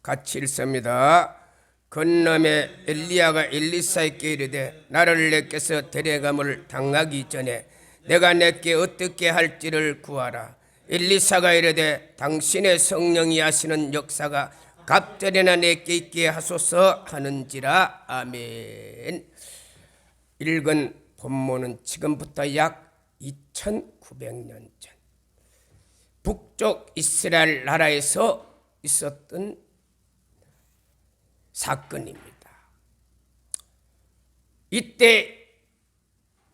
같이 읽습니다. 건남에 엘리야가 엘리사에게 이르되 나를 내게서 데려감을 당하기 전에 내가 내게 어떻게 할지를 구하라. 엘리사가 이르되 당신의 성령이 하시는 역사가 갑절에나 내게 있게 하소서 하는지라. 아멘. 읽은 본문은 지금부터 약 2900년 전 북쪽 이스라엘 나라에서 있었던 사건입니다. 이때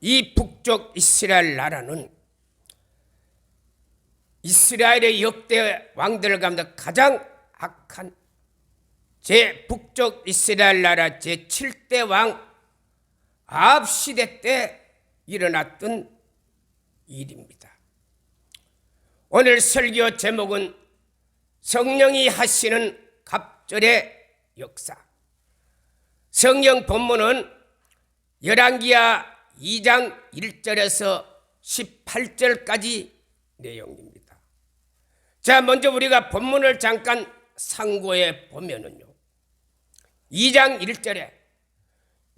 이 북쪽 이스라엘 나라는 이스라엘의 역대 왕들 가운데 가장 악한 북쪽 이스라엘 나라 제7대 왕 아합 시대 때 일어났던 일입니다. 오늘 설교 제목은 성령이 하시는 갑절의 역사. 성경 본문은 열왕기하 2장 1절에서 18절까지 내용입니다. 자, 먼저 우리가 본문을 잠깐 상고해 보면은요, 2장 1절에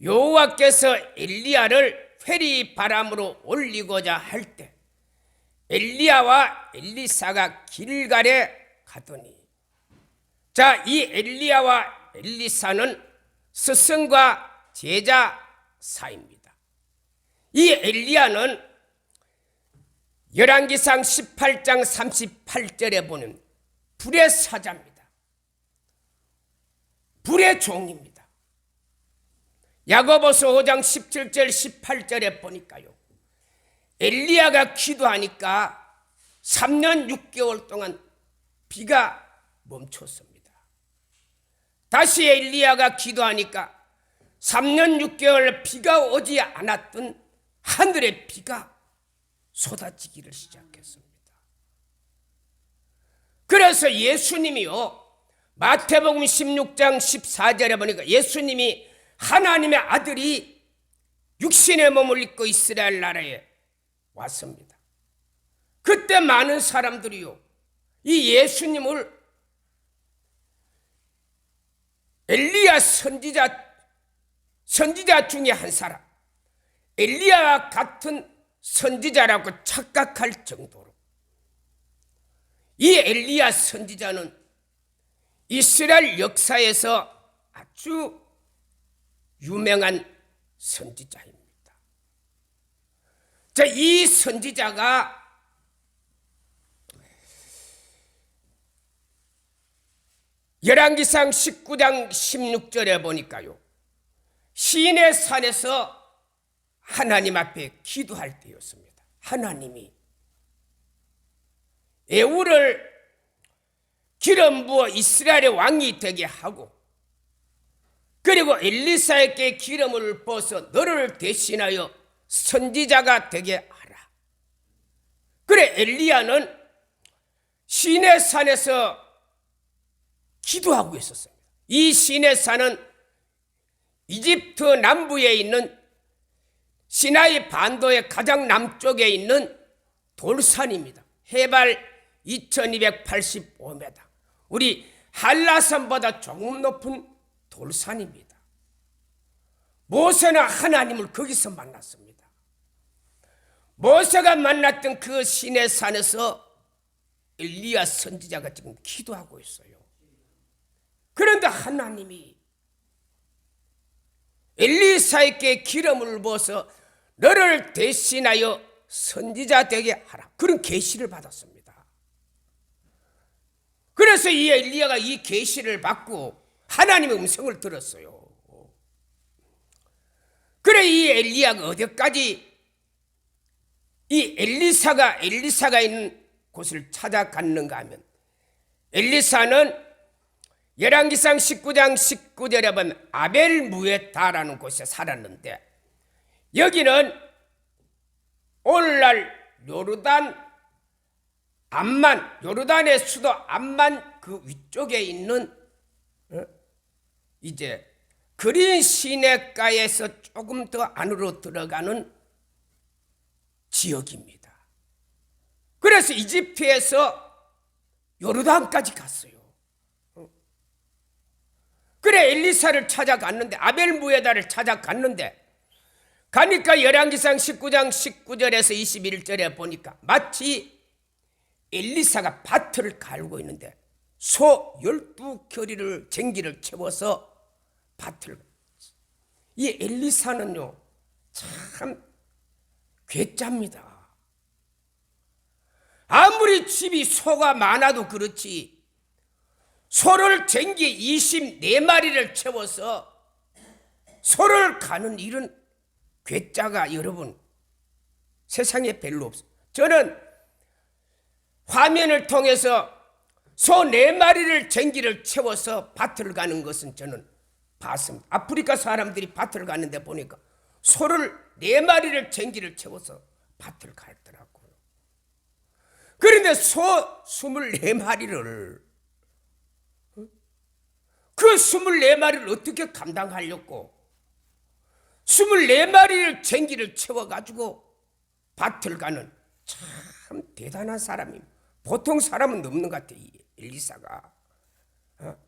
여호와께서 엘리야를 회리 바람으로 올리고자 할 때 엘리야와 엘리사가 길갈에 가더니, 자, 이 엘리야와 엘리사는 스승과 제자 사이입니다. 이 엘리야는 열왕기상 18장 38절에 보는 불의 사자입니다. 불의 종입니다. 야고보서 5장 17절 18절에 보니까요, 엘리야가 기도하니까 3년 6개월 동안 비가 멈췄습니다. 다시 엘리야가 기도하니까 3년 6개월 비가 오지 않았던 하늘의 비가 쏟아지기를 시작했습니다. 그래서 예수님이요, 마태복음 16장 14절에 보니까 예수님이 하나님의 아들이 육신의 몸을 입고 이스라엘 나라에 왔습니다. 그때 많은 사람들이요, 이 예수님을 엘리야 선지자 중에 한 사람, 엘리야와 같은 선지자라고 착각할 정도로, 이 엘리야 선지자는 이스라엘 역사에서 아주 유명한 선지자입니다. 자, 이 선지자가 열왕기상 19장 16절에 보니까요, 시인의 산에서 하나님 앞에 기도할 때였습니다. 하나님이 에후를 기름 부어 이스라엘의 왕이 되게 하고, 그리고 엘리사에게 기름을 부어서 너를 대신하여 선지자가 되게 하라. 그래, 엘리야는 시내 산에서 기도하고 있었습니다. 이 시내 산은 이집트 남부에 있는 시나이 반도의 가장 남쪽에 있는 돌산입니다. 해발 2285m, 우리 한라산보다 조금 높은 돌산입니다. 모세는 하나님을 거기서 만났습니다. 모세가 만났던 그 시내 산에서 엘리야 선지자가 지금 기도하고 있어요. 그런데 하나님이 엘리사에게 기름을 부어서 너를 대신하여 선지자 되게 하라, 그런 계시를 받았습니다. 그래서 이 엘리야가 이 계시를 받고 하나님의 음성을 들었어요. 그래, 이 엘리야가 어디까지 이 엘리사가 있는 곳을 찾아갔는가 하면, 엘리사는 열왕기상 19장 19절에 보면 아벨무에다라는 곳에 살았는데, 여기는 오늘날 요르단의 수도 암만 그 위쪽에 있는 이제 그린 시내가에서 조금 더 안으로 들어가는 지역입니다. 그래서 이집트에서 요르단까지 갔어요. 그래 엘리사를 찾아갔는데, 아벨무에다를 찾아갔는데, 가니까 열왕기상 19장 19절에서 21절에 보니까 마치 엘리사가 밭을 갈고 있는데 소 12겨리를 쟁기를 채워서 밭을, 이 엘리사는요 참 괴짜입니다. 아무리 집이 소가 많아도 그렇지 소를 쟁기 24마리를 채워서 소를 가는 일은 괴짜가 여러분 세상에 별로 없어요. 저는 화면을 통해서 소 4마리를 쟁기를 채워서 밭을 가는 것은 저는 봤습니다. 아프리카 사람들이 밭을 가는데 보니까 소를 4마리를 쟁기를 채워서 밭을 갈더라고요. 그런데 소 24마리를 그 24마리를 어떻게 감당하려고 24마리를 쟁기를 채워가지고 밭을 가는 참 대단한 사람입니다. 보통 사람은 없는 것 같아요. 이 엘리사가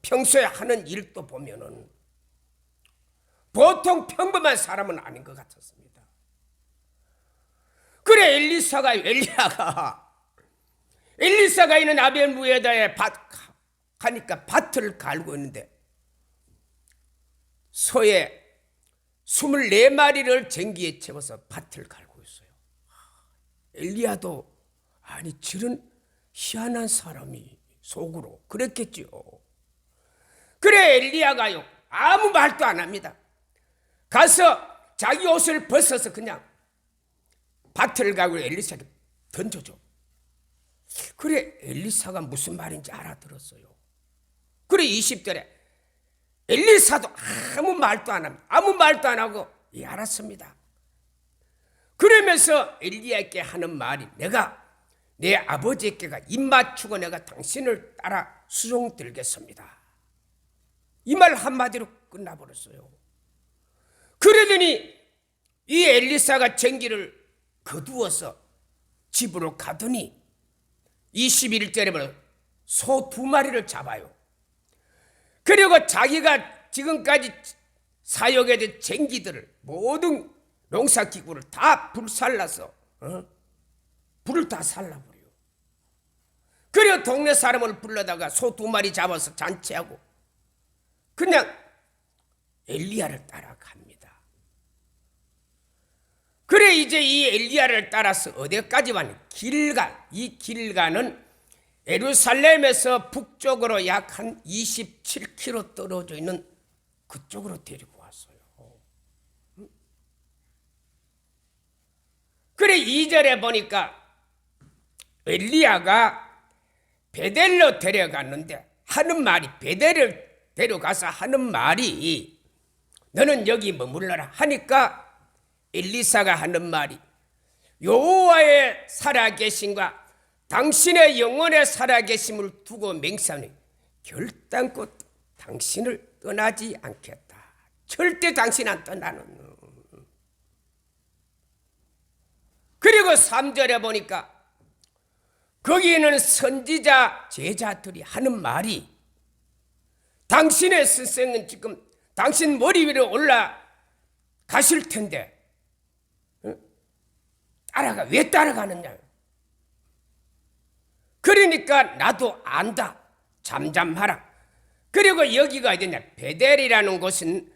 평소에 하는 일도 보면은 보통 평범한 사람은 아닌 것 같았습니다. 그래 엘리사가 있는 아벨무에다에 가니까 밭을 갈고 있는데 소의 24마리를 쟁기에 채워서 밭을 갈고 있어요. 엘리야도 아니 저런 희한한 사람이 속으로 그랬겠지요. 그래 엘리야가요 아무 말도 안 합니다. 가서 자기 옷을 벗어서 그냥 밭을 가고 엘리사에게 던져줘. 그래 엘리사가 무슨 말인지 알아들었어요. 그래 20절에 엘리사도 아무 말도 안 합니다. 아무 말도 안 하고 예 알았습니다. 그러면서 엘리야에게 하는 말이 내가 내 아버지에게가 입맞추고 내가 당신을 따라 수종 들겠습니다. 이 말 한마디로 끝나버렸어요. 그러더니 이 엘리사가 쟁기를 거두어서 집으로 가더니 21절에 보면 소 2마리를 잡아요. 그리고 자기가 지금까지 사용해둔 쟁기들을 모든 농사기구를 다 불살라서 불을 다 살라버려요. 그리고 동네 사람을 불러다가 소 2마리 잡아서 잔치하고 그냥 엘리야를 따라갑니다. 그래 이제 이 엘리야를 따라서 어디까지 왔냐? 길갈. 이 길갈은 예루살렘에서 북쪽으로 약 한 27km 떨어져 있는 그쪽으로 데리고 왔어요. 그래 2절에 보니까 엘리야가 베델로 데려갔는데 하는 말이 베델을 데려가서 하는 말이 너는 여기 머물러라 하니까 엘리사가 하는 말이 여호와의 살아계심과 당신의 영혼의 살아계심을 두고 맹세하니 결단코 당신을 떠나지 않겠다. 절대 당신 안 떠나는. 그리고 3절에 보니까 거기에는 선지자 제자들이 하는 말이 당신의 스승은 지금 당신 머리 위로 올라가실 텐데 왜 따라가느냐. 그러니까 나도 안다. 잠잠하라. 그리고 여기가 어디냐. 베델이라는 곳은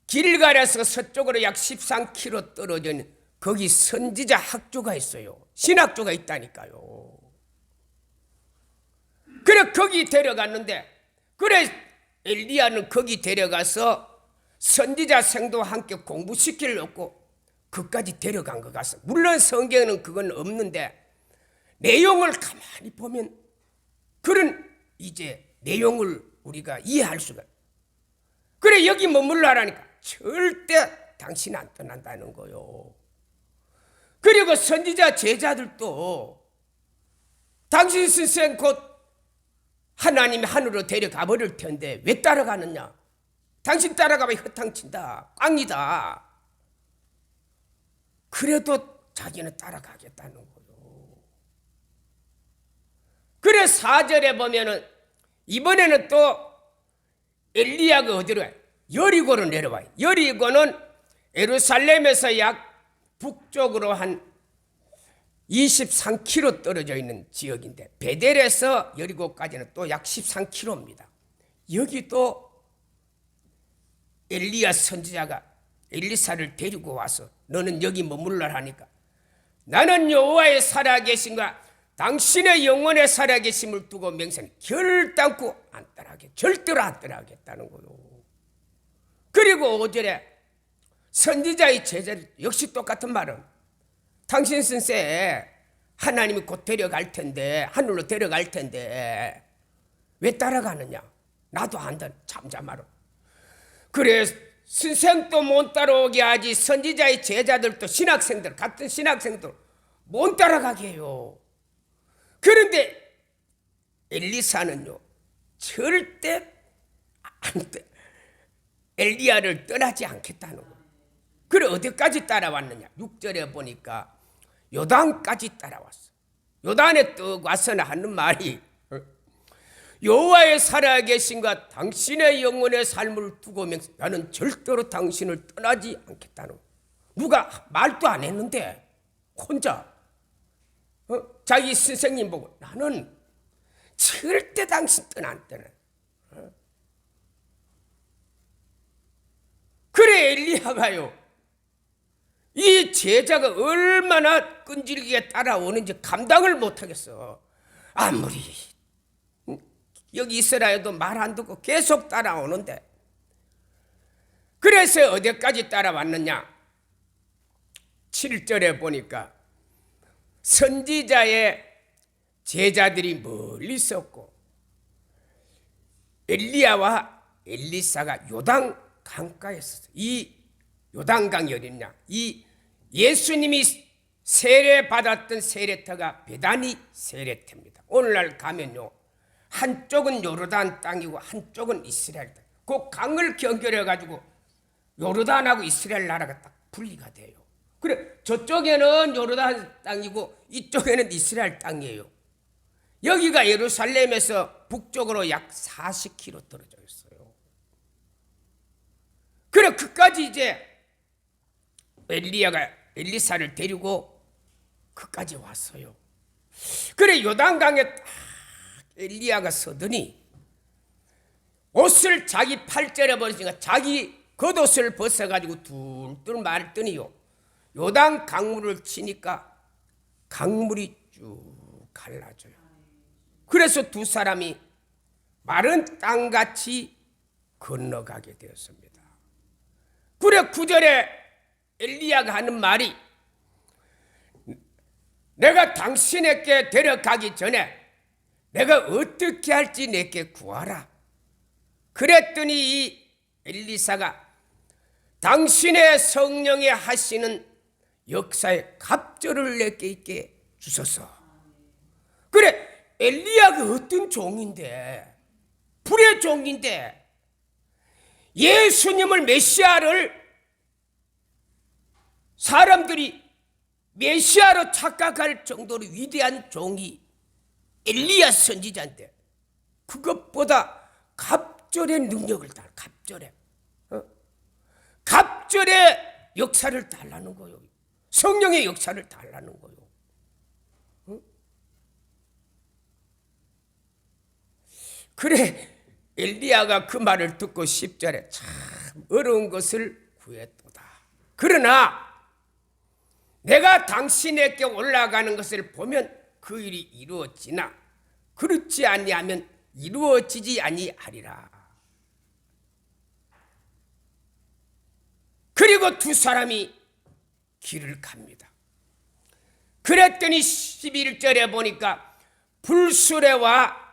길갈에서 서쪽으로 약 13km 떨어져 있는 거기 선지자 학교가 있어요. 신학교가 있다니까요. 그래 거기 데려갔는데 그래 엘리야는 거기 데려가서 선지자 생도 함께 공부시키려고 그까지 데려간 것 같습니다. 물론 성경에는 그건 없는데 내용을 가만히 보면 그런 이제 내용을 우리가 이해할 수가. 그래 여기 머물러 하라니까 절대 당신 안 떠난다는 거요. 그리고 선지자 제자들도 당신 스승 곧 하나님이 하늘로 데려가 버릴 텐데 왜 따라가느냐. 당신 따라가면 허탕친다. 꽝이다. 그래도 자기는 따라가겠다는 거요. 그래 4절에 보면은 이번에는 또 엘리야가 어디로 가요? 여리고로 내려와요. 여리고는 예루살렘에서 약 북쪽으로 한 23km 떨어져 있는 지역인데 베델에서 여리고까지는 또 약 13km입니다. 여기 또 엘리야 선지자가 엘리사를 데리고 와서 너는 여기 머물러라 하니까 나는 여호와의 살아계심과 당신의 영혼의 살아계심을 두고 맹세는 결단코 안 따라하겠다. 절대로 안 따라하겠다는 거요. 그리고 5절에 선지자의 제자들 역시 똑같은 말은 당신 선생 하나님이 곧 데려갈 텐데 하늘로 데려갈 텐데 왜 따라가느냐. 나도 안다. 잠잠하라. 그래 선생도 못 따라오게 하지 선지자의 제자들도 신학생들 같은 신학생들 못 따라가게 해요. 그런데 엘리사는요 절대 엘리야를 떠나지 않겠다는 거예요. 그래 어디까지 따라왔느냐. 6절에 보니까 요단까지 따라왔어. 요단에 떡 와서는 하는 말이 여호와의 살아계신과 당신의 영혼의 삶을 두고 맹세 나는 절대로 당신을 떠나지 않겠다는 거예요. 누가 말도 안 했는데 혼자 자기 선생님 보고 나는 절대 당신 떠나 안 떠나. 그래 엘리야가요 이 제자가 얼마나 끈질기게 따라오는지 감당을 못하겠어. 아무리 여기 있으라 해도 말 안 듣고 계속 따라오는데 그래서 어디까지 따라왔느냐. 7절에 보니까 선지자의 제자들이 멀리 있었고 엘리야와 엘리사가 요단 강가에 있었어요. 이 요단강이 어딨냐. 이 예수님이 세례받았던 세례터가 베다니 세례터입니다. 오늘날 가면요 한쪽은 요르단 땅이고 한쪽은 이스라엘 땅. 그 강을 연결해 가지고 요르단하고 이스라엘 나라가 딱 분리가 돼요. 그래 저쪽에는 요르단 땅이고 이쪽에는 이스라엘 땅이에요. 여기가 예루살렘에서 북쪽으로 약 40km 떨어져 있어요. 그래 그까지 이제 엘리야가 엘리사를 데리고 그까지 왔어요. 그래 요단강에 딱 엘리야가 서더니 옷을 자기 팔절에 버리니까 자기 겉옷을 벗어가지고 툴툴 말더니요 요단 강물을 치니까 강물이 쭉 갈라져요. 그래서 두 사람이 마른 땅같이 건너가게 되었습니다. 그래 9절에 엘리야가 하는 말이 내가 당신에게 데려가기 전에 내가 어떻게 할지 내게 구하라. 그랬더니 이 엘리사가 당신의 성령에 하시는 역사의 갑절을 내게 있게 주소서. 그래 엘리야가 어떤 종인데 불의 종인데 예수님을 메시아를 사람들이 메시아로 착각할 정도로 위대한 종이 엘리야 선지자인데 그것보다 갑절의 능력을 달 갑절의 역사를 달라는 거요. 성령의 역사를 달라는 거요. 그래 엘리야가 그 말을 듣고 10절에 참 어려운 것을 구했도다. 그러나 내가 당신에게 올라가는 것을 보면 그 일이 이루어지나 그렇지 아니하면 이루어지지 아니하리라. 그리고 두 사람이 길을 갑니다. 그랬더니 11절에 보니까 불수레와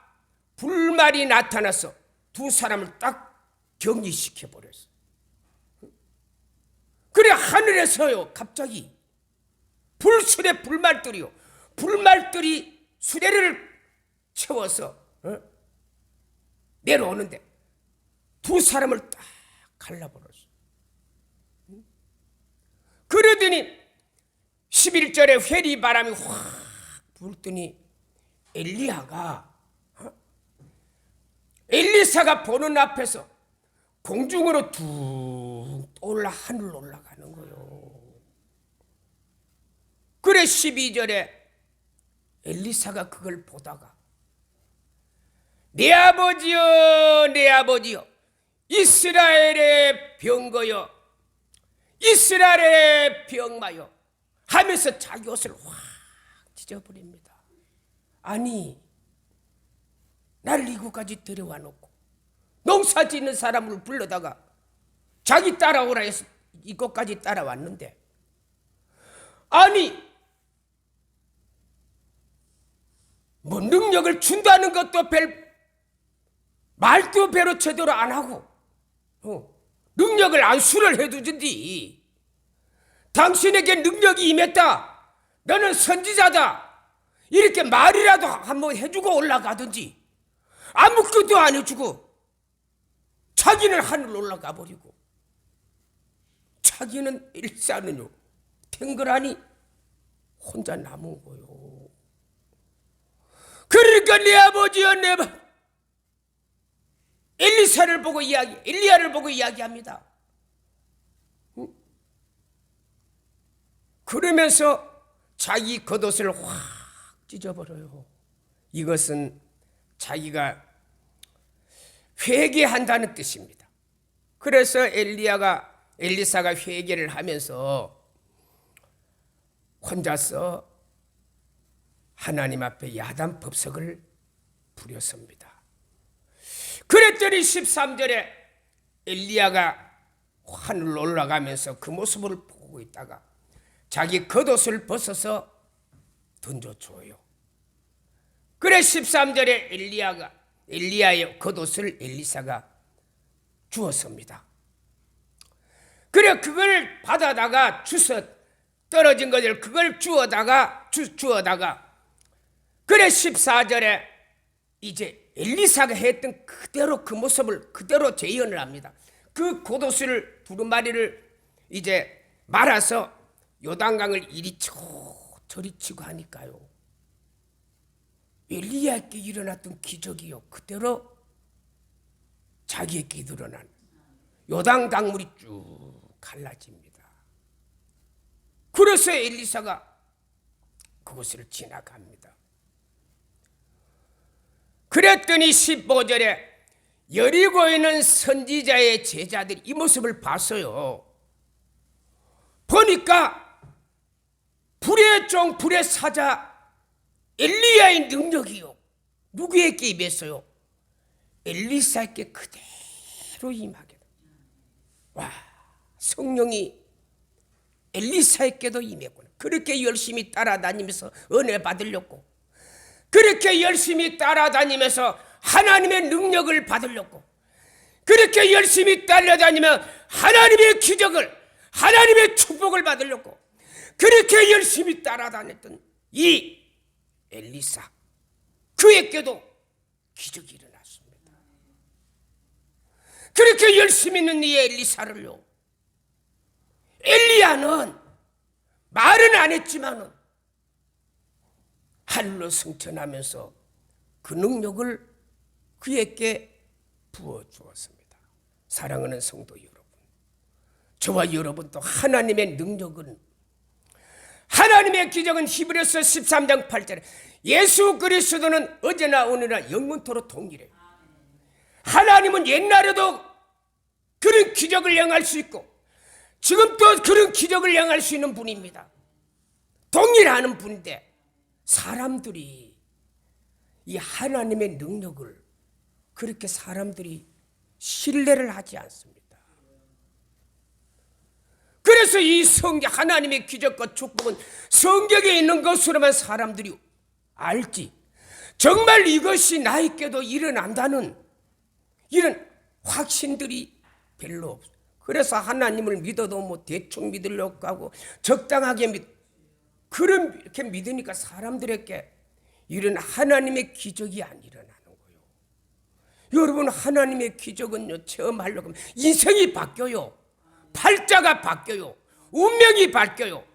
불말이 나타나서 두 사람을 딱 격리시켜 버렸어요. 그래 하늘에서요 갑자기 불수레 불말들이요 불말들이 수레를 채워서 내려오는데 두 사람을 딱 갈라버렸어요. 그러더니 11절에 회리 바람이 확 불더니 엘리야가 엘리사가 보는 앞에서 공중으로 툭 올라 하늘로 올라가는 거요. 그래 12절에 엘리사가 그걸 보다가 내 아버지여 내 아버지여 이스라엘의 병거여 이스라엘의 병마여 하면서 자기 옷을 확 찢어버립니다. 아니 나를 이곳까지 데려와 놓고 농사 짓는 사람을 불러다가 자기 따라오라 해서 이곳까지 따라왔는데 아니 뭐 능력을 준다는 것도 말도 배로 제대로 안 하고 능력을 안수를 해두든지 당신에게 능력이 임했다 너는 선지자다 이렇게 말이라도 한번 해주고 올라가든지 아무것도 안 해주고 자기는 하늘로 올라가 버리고 자기는 일사는요 탱글하니 혼자 남은 거요. 그러니까 내 아버지여 내 엘리야를 보고 이야기합니다. 그러면서 자기 겉옷을 확 찢어버려요. 이것은 자기가 회개한다는 뜻입니다. 그래서 엘리사가 회개를 하면서 혼자서 하나님 앞에 야단법석을 부렸습니다. 그랬더니 13절에 엘리야가 하늘로 올라가면서 그 모습을 보고 있다가 자기 겉옷을 벗어서 던져줘요. 그래 13절에 엘리야의 겉옷을 엘리사가 주었습니다. 그래 그걸 받아다가 떨어진 것을 그걸 주어다가 그래 14절에 이제 엘리사가 했던 그대로 그 모습을 그대로 재현을 합니다. 그 겉옷을 두루마리를 이제 말아서 요단강을 이리 치고 저리 치고 하니까요. 엘리야에게 일어났던 기적이요 그대로 자기에게 일어난 요단 강물이 쭉 갈라집니다. 그래서 엘리사가 그곳을 지나갑니다. 그랬더니 15절에 여리고에 있는 선지자의 제자들이 이 모습을 봤어요. 보니까 불의 종 불의 사자 엘리야의 능력이요 누구에게 임했어요? 엘리사에게 그대로 임하게. 와, 성령이 엘리사에게도 임했구나. 그렇게 열심히 따라다니면서 은혜 받으려고, 그렇게 열심히 따라다니면서 하나님의 능력을 받으려고, 그렇게 열심히 따라다니며 하나님의 기적을, 하나님의 축복을 받으려고 그렇게 열심히 따라다녔던 이 엘리사, 그에게도 기적이 일어났습니다. 그렇게 열심히 있는 이 엘리사를요, 엘리야는 말은 안 했지만은 하늘로 승천하면서 그 능력을 그에게 부어주었습니다. 사랑하는 성도 여러분, 저와 여러분도 하나님의 능력은, 하나님의 기적은 히브리서 13장 8절에 예수 그리스도는 어제나 오늘나 영원토록 동일해요. 하나님은 옛날에도 그런 기적을 행할 수 있고 지금도 그런 기적을 행할 수 있는 분입니다. 동일하는 분인데 사람들이 이 하나님의 능력을 그렇게 사람들이 신뢰를 하지 않습니다. 그래서 이 성경, 하나님의 기적과 축복은 성경에 있는 것으로만 사람들이 알지, 정말 이것이 나에게도 일어난다는 이런 확신들이 별로 없어요. 그래서 하나님을 믿어도 뭐 대충 믿으려고 하고 적당하게 그렇게 믿으니까 사람들에게 이런 하나님의 기적이 안 일어나는 거예요. 여러분, 하나님의 기적은요, 체험하려고 하면 인생이 바뀌어요. 팔자가 바뀌어요. 운명이 바뀌어요.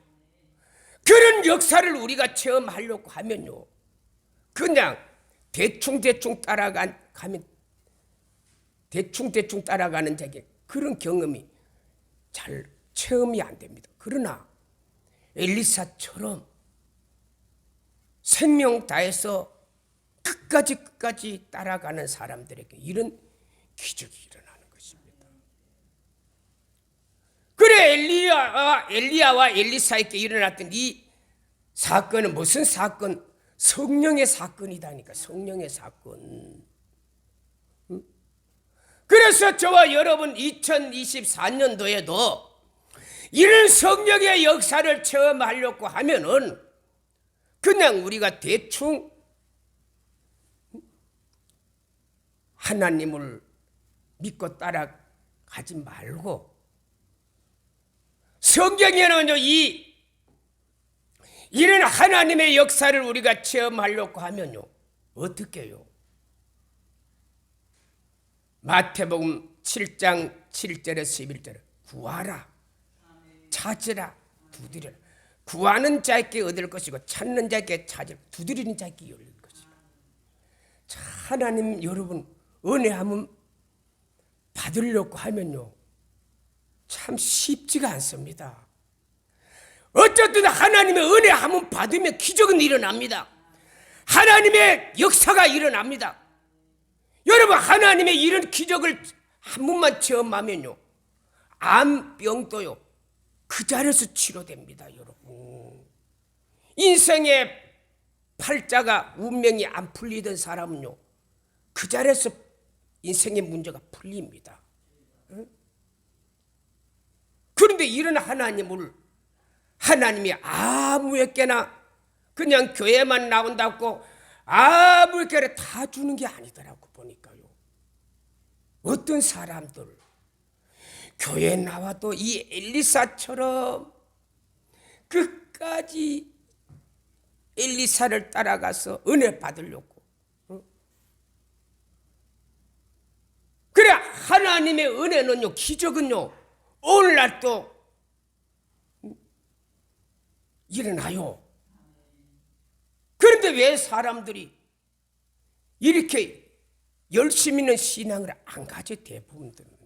그런 역사를 우리가 체험하려고 하면요, 그냥 대충 따라가면 대충 따라가는 자에게 그런 경험이 잘 체험이 안 됩니다. 그러나 엘리사처럼 생명 다해서 끝까지 따라가는 사람들에게 이런 기적이 일어나는 것입니다. 그래 엘리야와 엘리사에게 일어났던 이 사건은 무슨 사건? 성령의 사건이다니까. 성령의 사건. 그래서 저와 여러분 2024년도에도 이런 성령의 역사를 체험하려고 하면은 그냥 우리가 대충 하나님을 믿고 따라가지 말고 성경에는요 이런 하나님의 역사를 우리가 체험하려고 하면요 어떻게 해요? 마태복음 7장 7절에서 11절에 구하라 찾으라 두드려라. 구하는 자에게 얻을 것이고 찾는 자에게 찾을 두드리는 자에게 열릴 것이고. 자, 하나님 여러분 은혜 한번 받으려고 하면요 참 쉽지가 않습니다. 어쨌든 하나님의 은혜 한번 받으면 기적은 일어납니다. 하나님의 역사가 일어납니다. 여러분 하나님의 이런 기적을 한 번만 체험하면요 암병도요 그 자리에서 치료됩니다. 여러분 인생의 팔자가 운명이 안 풀리던 사람은요 그 자리에서 인생의 문제가 풀립니다. 그런데 이런 하나님이 아무에게나 그냥 교회만 나온다고 아무에게나 다 주는 게 아니더라고 보니까요. 어떤 사람들 교회에 나와도 이 엘리사처럼 끝까지 엘리사를 따라가서 은혜 받으려고 그래 하나님의 은혜는요 기적은요 오늘날도 일어나요. 그런데 왜 사람들이 이렇게 열심 있는 신앙을 안 가져? 대부분들은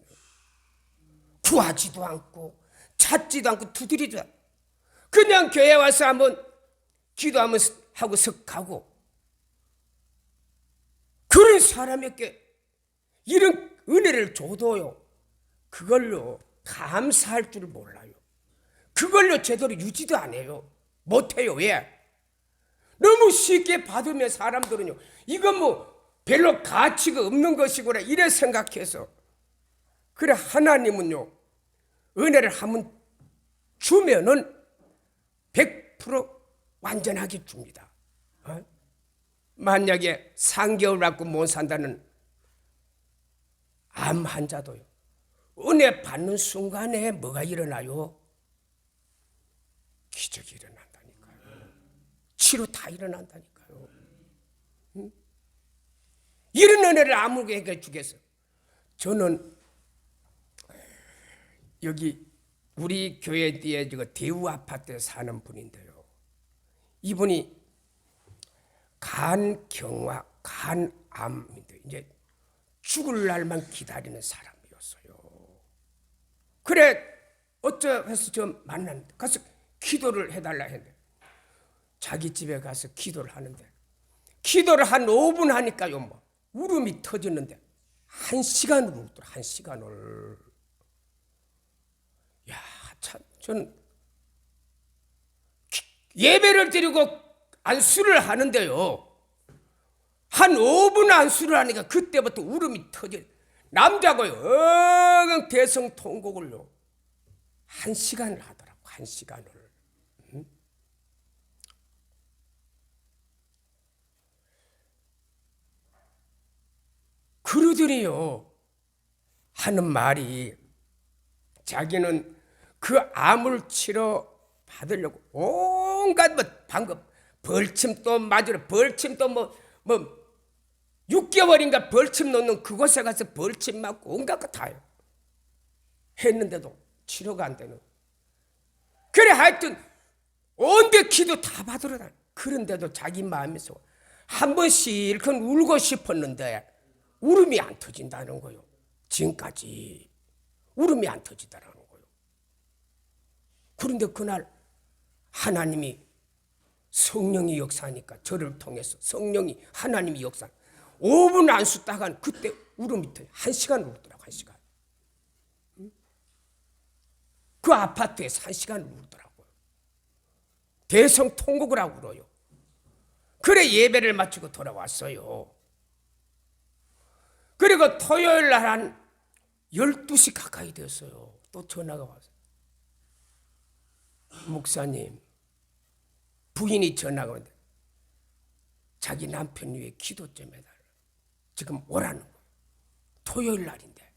구하지도 않고 찾지도 않고 두드리지도 않고 그냥 교회 와서 한번 기도하면 하고 석하고 그런 사람에게 이런 은혜를 줘도요 그걸로 감사할 줄 몰라요. 그걸로 제대로 유지도 안 해요. 못해요. 왜? 너무 쉽게 받으면 사람들은요 이건 뭐 별로 가치가 없는 것이구나 이래 생각해서 그래 하나님은요 은혜를 한번 주면은 100% 완전하게 줍니다. 만약에 3개월 갖고 못 산다는 암 환자도요 은혜 받는 순간에 뭐가 일어나요? 기적이 일어난다니까요. 치료 다 일어난다니까요. 이런 은혜를 아무에게 주겠어요. 저는 여기 우리 교회 뒤에 대우 아파트에 사는 분인데요. 이분이 간경화, 간암인데 이제 죽을 날만 기다리는 사람이었어요. 그래 어쩌 해서 좀 만났는데 가서 기도를 해달라 했는데 자기 집에 가서 기도를 하는데 기도를 한 5분 하니까요 뭐 울음이 터지는데 1시간을 울더라. 1시간을. 야, 참 저는 예배를 드리고 안수를 하는데요 한 5분 안수를 하니까 그때부터 울음이 터져. 남자고요 대성통곡을요 1시간을 하더라고. 1시간을. 그러더니요 하는 말이 자기는 그 암을 치료 받으려고 온갖 방법 벌침도 맞으러 벌침도 뭐 6개월인가 벌침 놓는 그곳에 가서 벌침 맞고 온갖 거 다요 했는데도 치료가 안 되는. 그래 하여튼 온데 기도 다 받으러 다녀. 그런데도 자기 마음에서 한 번씩 울고 싶었는데 울음이 안 터진다는 거요. 지금까지 울음이 안 터지더라는 거예요. 그런데 그날 하나님이 성령이 역사하니까 저를 통해서 성령이 하나님이 역사 5분 안수 따간 그때 울음이 터져 1시간 울더라고. 1시간. 그 아파트에서 1시간 울더라고요. 대성통곡을 하고 울어요. 그래 예배를 마치고 돌아왔어요. 그리고 토요일 날 한 12시 가까이 되었어요. 또 전화가 왔어요. 목사님, 부인이 전화가 오는데 자기 남편 위해 기도 좀 해달라. 지금 오라는 거예요. 토요일 날인데.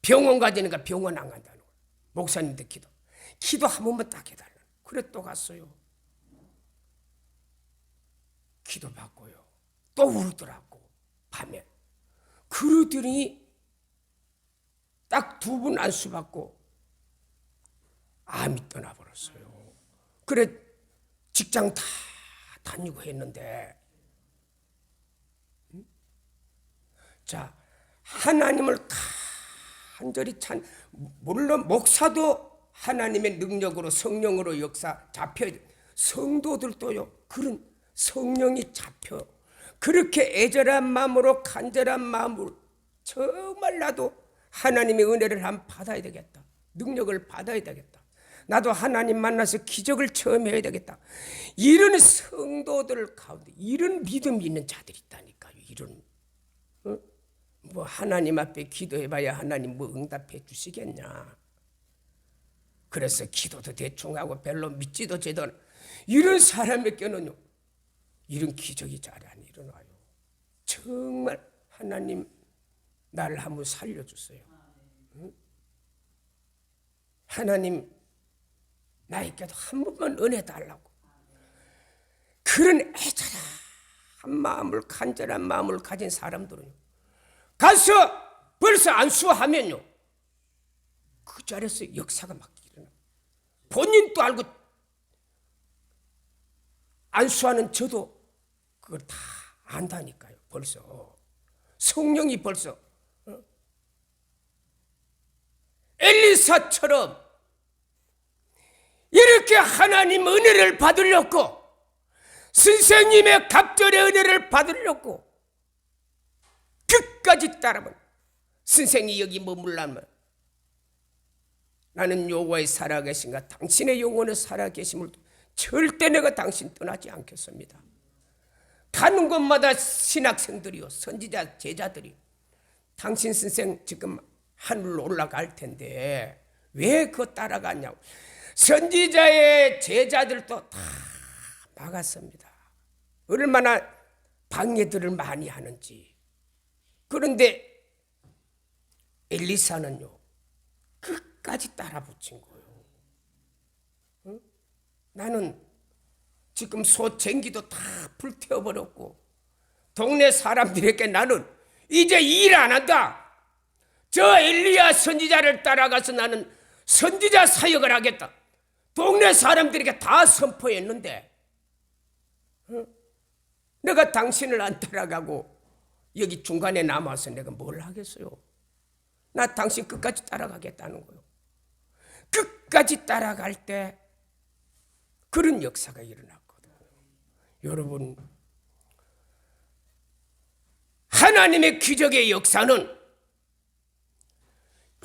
병원 가자니까 병원 안 간다는 거예요. 목사님도 기도 한 번만 딱 해달라. 그래 또 갔어요. 기도 받고요. 또 울더라고 밤에. 그러더니 딱 2분 안수 받고 암이 떠나버렸어요. 그래 직장 다 다니고 했는데 자 하나님을 간절히 물론 목사도 하나님의 능력으로 성령으로 역사 잡혀야 돼. 성도들도요 그런 성령이 잡혀 그렇게 애절한 마음으로 간절한 마음으로 정말 나도 하나님의 은혜를 한번 받아야 되겠다. 능력을 받아야 되겠다. 나도 하나님 만나서 기적을 처음 해야 되겠다. 이런 성도들 가운데 이런 믿음이 있는 자들이 있다니까요. 이런 뭐 하나님 앞에 기도해봐야 하나님 뭐 응답해 주시겠냐. 그래서 기도도 대충 하고 별로 믿지도 제대로 이런 사람에게는요 이런 기적이 잘 안 일어나요. 정말 하나님 나를 한번 살려주세요. 응? 하나님 나에게도 한 번만 은혜 달라고. 그런 애절한 마음을 간절한 마음을 가진 사람들은요 가서 벌써 안수하면요 그 자리에서 역사가 막 일어나. 본인도 알고 안수하는 저도 그걸 다 안다니까요. 벌써 성령이 벌써 엘리사처럼 이렇게 하나님 은혜를 받으려고 선생님의 갑절의 은혜를 받으려고 끝까지 따라면 선생이 여기 머물라면 나는 여호와의 살아계신가 당신의 영혼의 살아계심을 절대 내가 당신 떠나지 않겠습니다. 가는 곳마다 신학생들이요 선지자 제자들이 당신 선생 지금 하늘로 올라갈 텐데 왜 그거 따라가냐고 선지자의 제자들도 다 막았습니다. 얼마나 방해들을 많이 하는지. 그런데 엘리사는요 끝까지 따라 붙인 거예요. 응? 나는 지금 소쟁기도 다 불태워버렸고 동네 사람들에게 나는 이제 일 안 한다. 저 엘리야 선지자를 따라가서 나는 선지자 사역을 하겠다. 동네 사람들에게 다 선포했는데 내가 당신을 안 따라가고 여기 중간에 남아서 내가 뭘 하겠어요. 나 당신 끝까지 따라가겠다는 거예요. 끝까지 따라갈 때 그런 역사가 일어났거든요. 여러분 하나님의 기적의 역사는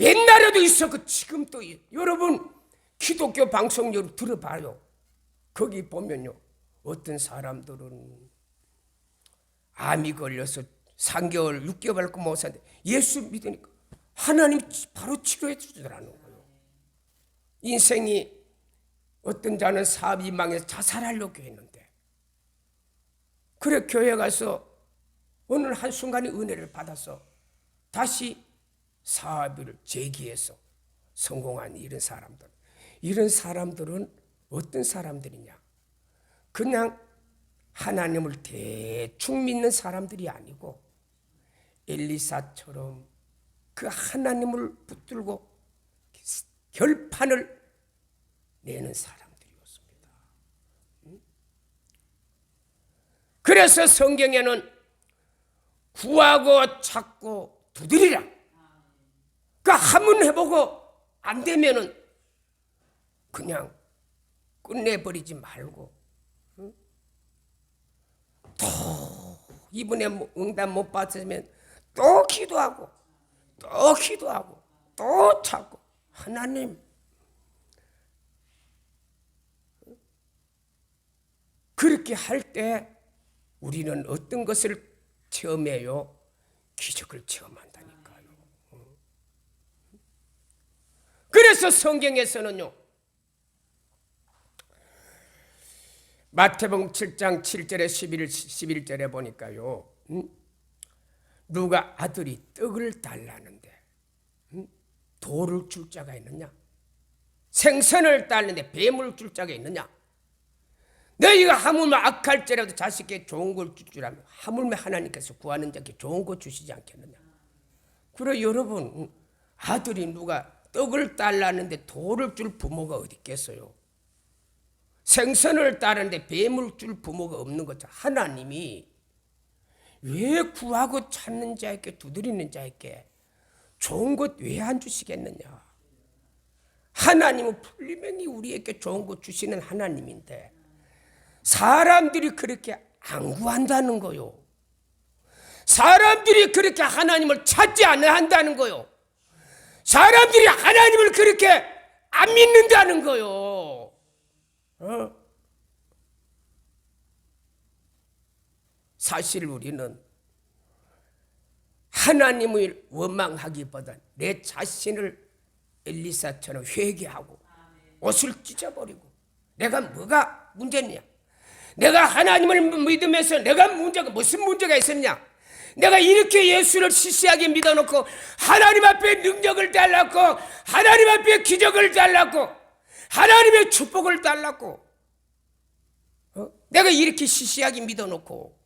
옛날에도 있었고 지금도 여러분 기독교 방송 여러분 들어봐요. 거기 보면요 어떤 암이 걸려서 3개월 6개월 그 못 사는데 예수 믿으니까 하나님 바로 치료해 주더라는 거예요. 인생이 어떤 자는 사업이 망해서 자살하려고 했는데 그래 교회 가서 어느 한순간에 은혜를 받아서 다시 사업을 재기해서 성공한 이런 사람들은 어떤 사람들이냐 그냥 하나님을 대충 믿는 사람들이 아니고 엘리사처럼 그 하나님을 붙들고 결판을 내는 사람들이었습니다. 그래서 성경에는 구하고 찾고 두드리라. 그 한번 해보고 안 되면은 그냥 끝내버리지 말고, 또 이번에 응답 못 받으면 또 기도하고 또 기도하고 또 찾고. 하나님, 그렇게 할 때 우리는 어떤 것을 체험해요? 기적을 체험한다니까요. 그래서 성경에서는요, 마태복음 7장 7절에 11절에 보니까요, 누가 아들이 떡을 달라는데 돌을 줄 자가 있느냐? 생선을 달는데 뱀을 줄 자가 있느냐? 너희가 하물며 악할지라도 자식에게 좋은 걸 주라면 하물며 하나님께서 구하는 자에게 좋은 거 주시지 않겠느냐? 그래 여러분, 아들이 누가 떡을 달라는데 돌을 줄 부모가 어디 있겠어요? 생선을 따르는데 뱀을 줄 부모가 없는 거죠. 하나님이 왜 구하고 찾는 자에게, 두드리는 자에게 좋은 것 왜 안 주시겠느냐? 하나님은 분명히 우리에게 좋은 것 주시는 하나님인데 사람들이 그렇게 안 구한다는 거요. 사람들이 그렇게 하나님을 찾지 않아 한다는 거요. 사람들이 하나님을 그렇게 안 믿는다는 거요. 사실 우리는 하나님을 원망하기보다 내 자신을 엘리사처럼 회개하고 옷을 찢어버리고, 내가 뭐가 문제냐? 내가 하나님을 믿으면서 내가 무슨 문제가 있었냐? 내가 이렇게 예수를 시시하게 믿어놓고 하나님 앞에 능력을 달랐고 하나님 앞에 기적을 달랐고 하나님의 축복을 달랐고, 내가 이렇게 시시하게 믿어놓고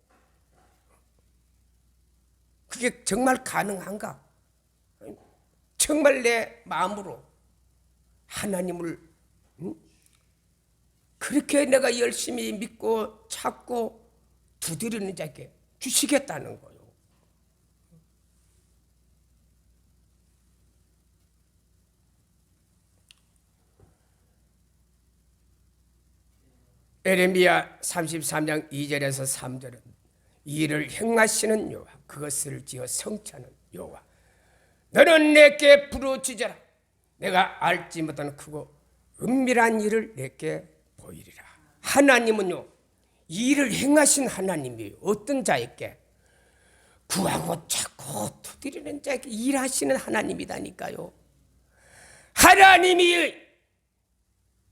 그게 정말 가능한가? 정말 내 마음으로 하나님을 그렇게 내가 열심히 믿고 찾고 두드리는 자에게 주시겠다는 거예요. 에레미야 33장 2절에서 3절은 이를 행하시는 여호와, 그것을 지어 성취하는 여호와, 너는 내게 부르짖어라. 내가 알지 못하는 크고 은밀한 일을 내게 보이리라. 하나님은요, 일을 행하신 하나님이에요. 어떤 자에게? 구하고 찾고 두드리는 자에게 일하시는 하나님이다니까요. 하나님이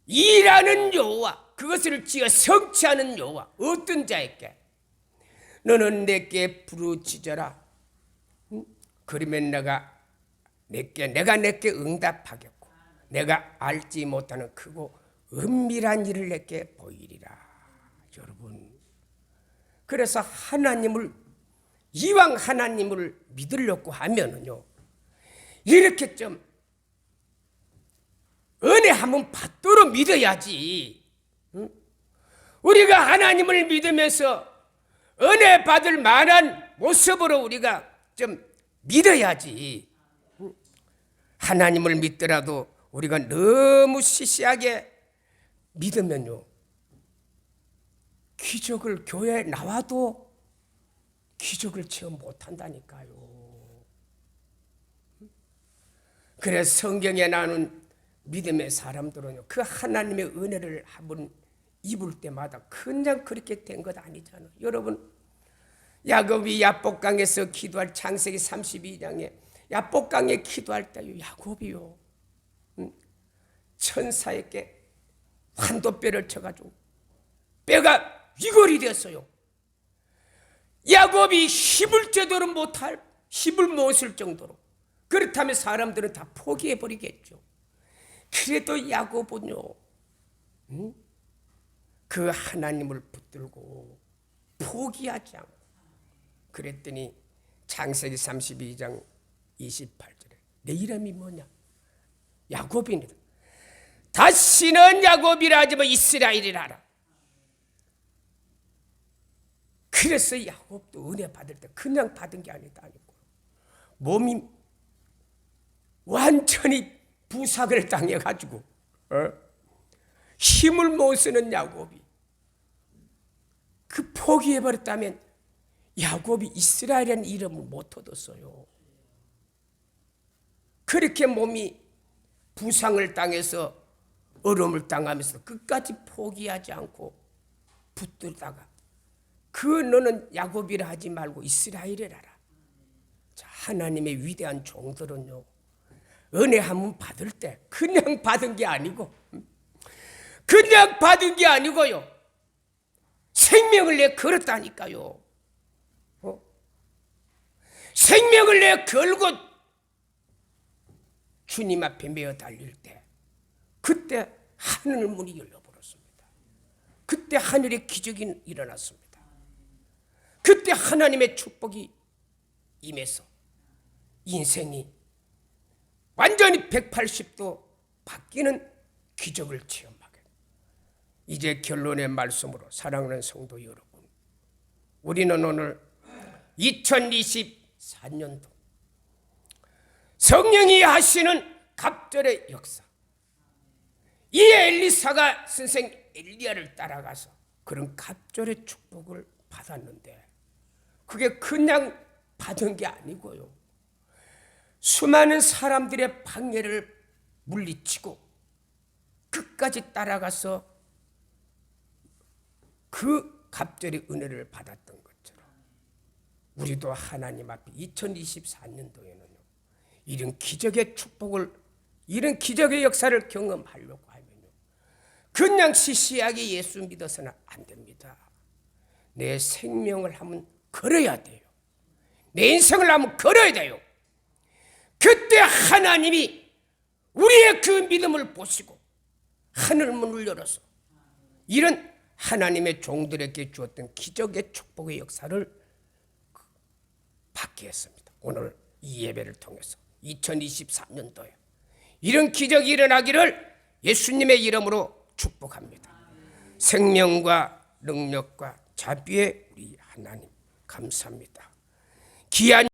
일하는 여호와, 그것을 지어 성취하는 여호와, 어떤 자에게? 너는 내게 부르짖어라. 그러면 내가 내게 응답하겠고 내가 알지 못하는 크고 은밀한 일을 내게 보이리라. 여러분, 그래서 하나님을, 이왕 하나님을 믿으려고 하면은요, 이렇게 좀 은혜 한번 받도록 믿어야지. 우리가 하나님을 믿으면서 은혜 받을 만한 모습으로 우리가 좀 믿어야지. 하나님을 믿더라도 우리가 너무 시시하게 믿으면요, 기적을, 교회에 나와도 기적을 체험 못한다니까요. 그래서 성경에 나오는 믿음의 사람들은요, 그 하나님의 은혜를 한번 입을 때마다 그냥 그렇게 된 것 아니잖아요. 여러분, 야곱이 야복강에서 기도할 창세기 32장에 야복강에 기도할 때요, 야곱이요, 천사에게 환도뼈를 쳐가지고 뼈가 위골이 됐어요. 야곱이 힘을 제대로 못할, 힘을 못 쓸 정도로. 그렇다면 사람들은 다 포기해버리겠죠. 그래도 야곱은요, 그 하나님을 붙들고 포기하지 않고, 그랬더니 창세기 32장 28절에 내 이름이 뭐냐? 야곱이니라. 다시는 야곱이라 하지만 이스라엘이라 하라. 그래서 야곱도 은혜 받을 때 그냥 받은 게 아니다니까요. 몸이 완전히 부상을 당해가지고 힘을 못 쓰는 야곱이 그 포기해버렸다면 야곱이 이스라엘이라는 이름을 못 얻었어요. 그렇게 몸이 부상을 당해서 어려움을 당하면서 끝까지 포기하지 않고 붙들다가 그 너는 야곱이라 하지 말고 이스라엘이라 하라. 자, 하나님의 위대한 종들은요, 은혜 한번 받을 때 그냥 받은 게 아니고 생명을 내 걸었다니까요. 생명을 내 걸고 주님 앞에 메어 달릴 때 그때 하늘 문이 열려버렸습니다. 그때 하늘의 기적이 일어났습니다. 그때 하나님의 축복이 임해서 인생이 완전히 180도 바뀌는 기적을 체험하게. 이제 결론의 말씀으로 사랑하는 성도 여러분, 우리는 오늘 2024년도 성령이 하시는 갑절의 역사, 이 엘리사가 선생 엘리야를 따라가서 그런 갑절의 축복을 받았는데 그게 그냥 받은 게 아니고요, 수많은 사람들의 방해를 물리치고 끝까지 따라가서 그 갑절의 은혜를 받았던 것처럼 우리도 하나님 앞에 2024년도에는요 이런 기적의 축복을, 이런 기적의 역사를 경험하려고 하면요 그냥 시시하게 예수 믿어서는 안 됩니다. 내 생명을 한번 걸어야 돼요. 내 인생을 한번 걸어야 돼요. 그때 하나님이 우리의 그 믿음을 보시고 하늘 문을 열어서 이런 하나님의 종들에게 주었던 기적의 축복의 역사를 받게 했습니다. 오늘 이 예배를 통해서 2023년도에 이런 기적이 일어나기를 예수님의 이름으로 축복합니다. 생명과 능력과 자비의 우리 하나님 감사합니다. 귀한